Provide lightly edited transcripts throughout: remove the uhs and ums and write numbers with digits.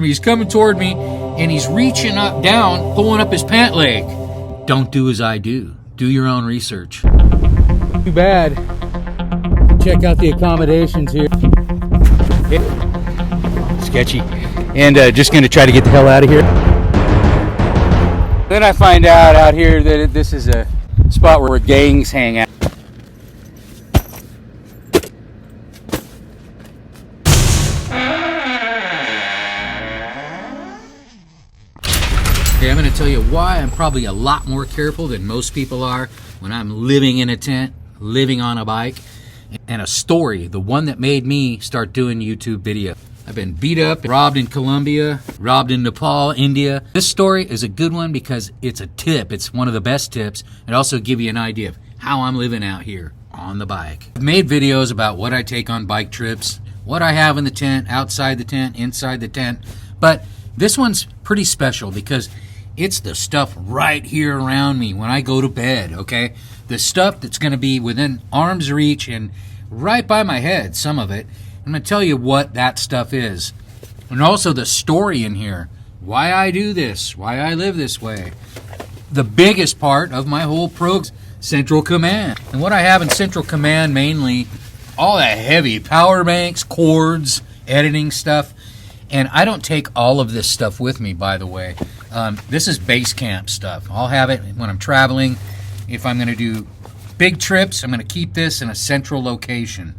He's coming toward me, and he's reaching up, down, pulling up his pant leg. Don't do as I do. Do your own research. Too bad. Check out the accommodations here. Sketchy. And just going to try to get the hell out of here. Then I find out here that this is a spot where gangs hang out. Okay, I'm going to tell you why I'm probably a lot more careful than most people are when I'm living in a tent, living on a bike, and a story, the one that made me start doing YouTube video. I've been beat up, robbed in Colombia, robbed in Nepal, India. This story is a good one because it's a tip. It's one of the best tips. It also gives you an idea of how I'm living out here on the bike. I've made videos about what I take on bike trips, what I have in the tent, outside the tent, inside the tent, but this one's pretty special because it's the stuff right here around me when I go to bed, okay? The stuff that's going to be within arm's reach and right by my head, some of it. I'm going to tell you what that stuff is. And also the story in here, why I do this, why I live this way. The biggest part of my whole program, Central Command. And what I have in Central Command mainly, all that heavy power banks, cords, editing stuff. And I don't take all of this stuff with me, by the way. This is base camp stuff. I'll have it when I'm traveling. If I'm going to do big trips, I'm going to keep this in a central location.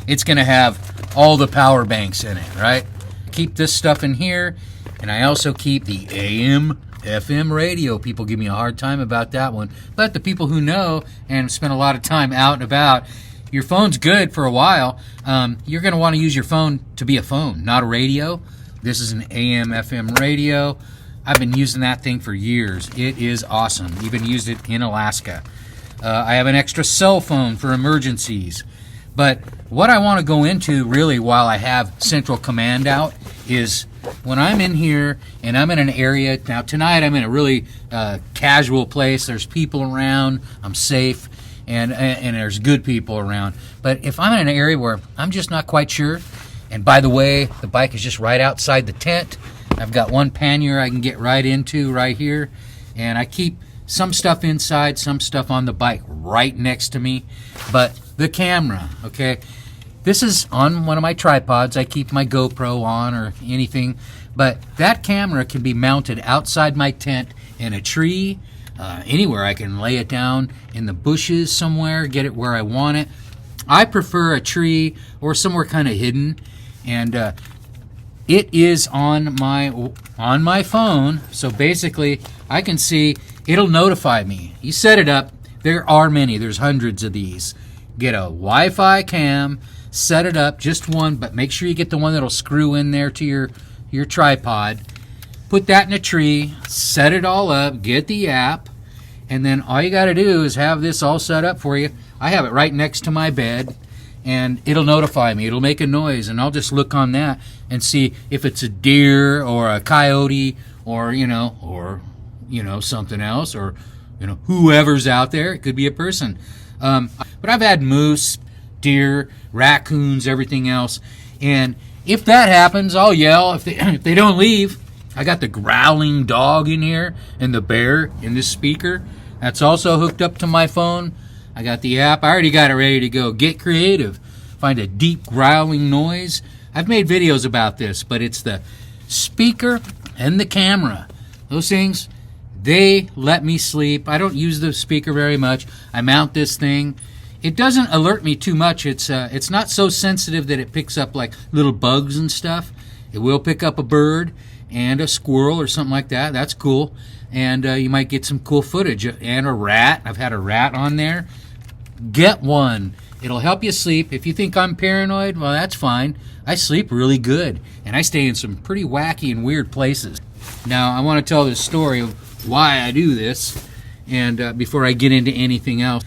It's going to have all the power banks in it, right? Keep this stuff in here, and I also keep the AM, FM radio. People give me a hard time about that one. But the people who know and spend a lot of time out and about, your phone's good for a while. You're going to want to use your phone to be a phone, not a radio. This is an AM, FM radio. I've been using that thing for years. It is awesome. Even used it in Alaska. I have an extra cell phone for emergencies. But what I want to go into really while I have Central Command out is when I'm in here and I'm in an area. Now tonight I'm in a really casual place. There's people around. I'm safe. And there's good people around. But if I'm in an area where I'm just not quite sure, and by the way, the bike is just right outside the tent. I've got one pannier I can get right into right here, and I keep some stuff inside, some stuff on the bike right next to me. But the camera, okay, this is on one of my tripods. I keep my GoPro on or anything, but that camera can be mounted outside my tent in a tree, anywhere. I can lay it down in the bushes somewhere, get it where I want it. I prefer a tree or somewhere kind of hidden, and it is on my phone, so basically I can see, it'll notify me. You set it up. There are many. There's hundreds of these. Get a Wi-Fi cam, set it up, just one, but make sure you get the one that'll screw in there to your tripod. Put that in a tree, set it all up, get the app, and then all you got to do is have this all set up for you. I have it right next to my bed, and it'll notify me. It'll make a noise, and I'll just look on that and see if it's a deer or a coyote or something else, or whoever's out there. It could be a person. But I've had moose, deer, raccoons, everything else, and if that happens, I'll yell. If they don't leave, I got the Growling Dog in here and the bear in this speaker. That's also hooked up to my phone. I got the app. I already got it ready to go. Get creative. Find a deep growling noise. I've made videos about this, but it's the speaker and the camera. Those things, they let me sleep. I don't use the speaker very much. I mount this thing. It doesn't alert me too much. It's not so sensitive that it picks up like little bugs and stuff. It will pick up a bird and a squirrel or something like that. That's cool. And you might get some cool footage. And a rat. I've had a rat on there. Get one. It'll help you sleep. If you think I'm paranoid, well, that's fine. I sleep really good. And I stay in some pretty wacky and weird places. Now, I want to tell this story of why I do this. And before I get into anything else.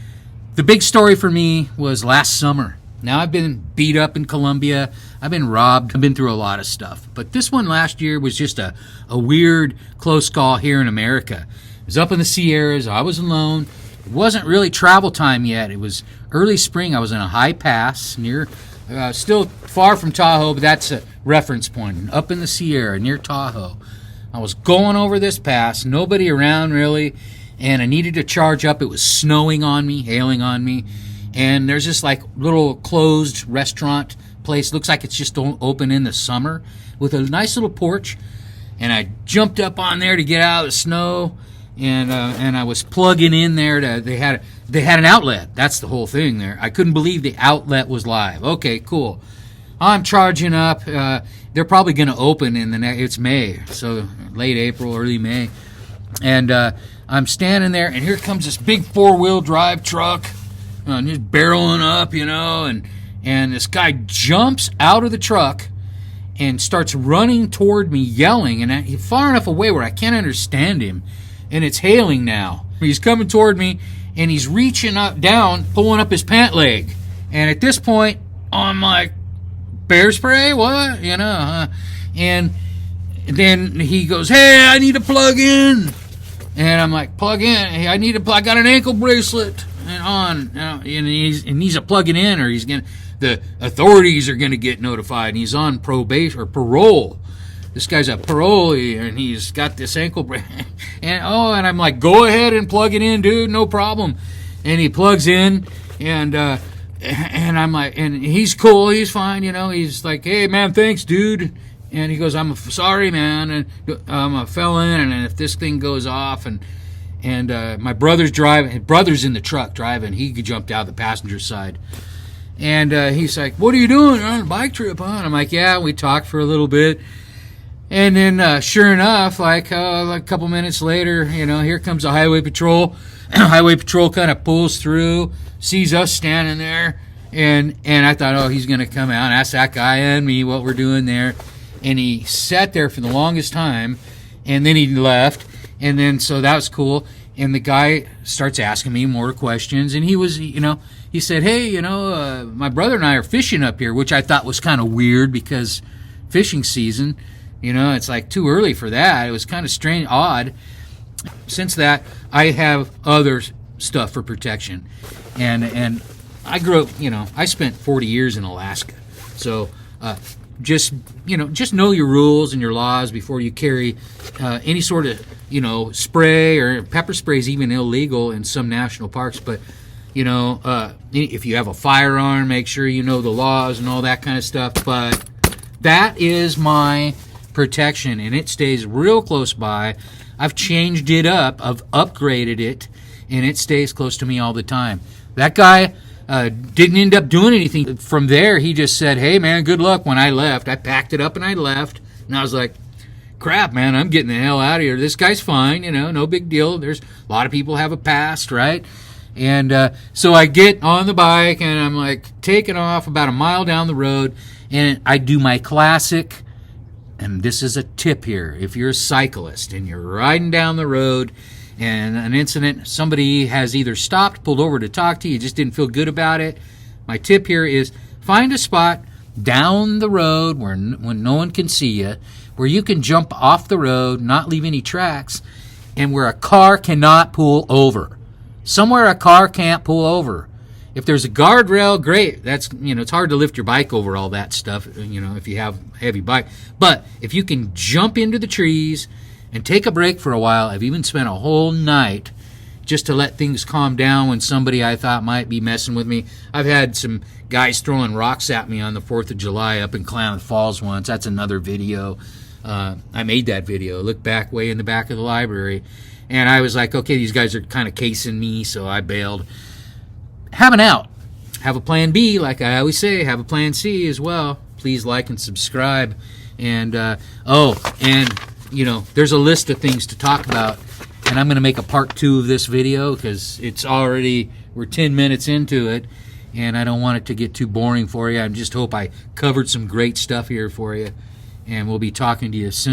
The big story for me was last summer. Now, I've been beat up in Colombia. I've been robbed. I've been through a lot of stuff. But this one last year was just a weird close call here in America. It was up in the Sierras. I was alone. It wasn't really travel time yet. It was early spring. I was in a high pass near, still far from Tahoe, but that's reference point up in the Sierra near Tahoe. I was going over this pass, nobody around really, and I needed to charge up. It was snowing on me, hailing on me, and there's this like little closed restaurant place. Looks like it's just open in the summer with a nice little porch. And I jumped up on there to get out of the snow, and I was plugging in there. They had an outlet. That's the whole thing there. I couldn't believe the outlet was live. Okay, cool. I'm charging up. They're probably going to open in it's May, so late April, early May. And I'm standing there, and here comes this big 4-wheel drive truck, just barreling up, and this guy jumps out of the truck and starts running toward me, yelling, and he's far enough away where I can't understand him, and it's hailing now. He's coming toward me, and he's reaching up, down, pulling up his pant leg. And at this point, I'm like, bear spray? What? And then he goes, hey, I need to plug in. And I'm like, plug in? Hey, I got an ankle bracelet on. And he's a plugging in, or the authorities are going to get notified, and he's on probation or parole. This guy's a parolee, and he's got this ankle bracelet. And I'm like, go ahead and plug it in, dude, no problem. And he plugs in, and I'm like, and he's cool, he's fine, He's like, hey, man, thanks, dude. And he goes, I'm sorry, man, and I fell in, and if this thing goes off, and my brother's driving, his brother's in the truck driving, he jumped out the passenger side. And he's like, what are you doing? You're on a bike trip, huh? And I'm like, yeah, we talked for a little bit. And then, sure enough, like a couple minutes later, here comes the highway patrol. Highway patrol kind of pulls through, sees us standing there, and I thought, oh, he's going to come out and ask that guy and me what we're doing there. And he sat there for the longest time, and then he left. And then, so that was cool. And the guy starts asking me more questions, and he was, he said, hey, my brother and I are fishing up here, which I thought was kind of weird because fishing season, it's like too early for that. It was kind of strange, odd. Since that, I have other stuff for protection. And I grew up, I spent 40 years in Alaska. So just know your rules and your laws before you carry any sort of, spray, or pepper spray is even illegal in some national parks. But, if you have a firearm, make sure you know the laws and all that kind of stuff. But that is my protection, and it stays real close by. I've changed it up. I've upgraded it, and it stays close to me all the time. That guy didn't end up doing anything. From there, he just said, hey, man, good luck. When I left, I packed it up and I left. And I was like, crap, man, I'm getting the hell out of here. This guy's fine, no big deal. There's a lot of people have a past, right? And so I get on the bike, and I'm like taking off about a mile down the road, and I do my classic, and this is a tip here. If you're a cyclist and you're riding down the road and an incident, somebody has either stopped, pulled over to talk to you, just didn't feel good about it, my tip here is find a spot down the road when no one can see you, where you can jump off the road, not leave any tracks, and where a car cannot pull over. Somewhere a car can't pull over. If there's a guardrail, great. That's, it's hard to lift your bike over all that stuff, if you have a heavy bike. But if you can jump into the trees and take a break for a while, I've even spent a whole night just to let things calm down when somebody I thought might be messing with me. I've had some guys throwing rocks at me on the 4th of July up in Klamath Falls once. That's another video. I made that video. Look back way in the back of the library. And I was like, okay, these guys are kind of casing me, so I bailed. Have an out. Have a plan B, like I always say. Have a plan C as well. Please like and subscribe. And, there's a list of things to talk about. And I'm going to make a part 2 of this video because we're 10 minutes into it. And I don't want it to get too boring for you. I just hope I covered some great stuff here for you. And we'll be talking to you soon.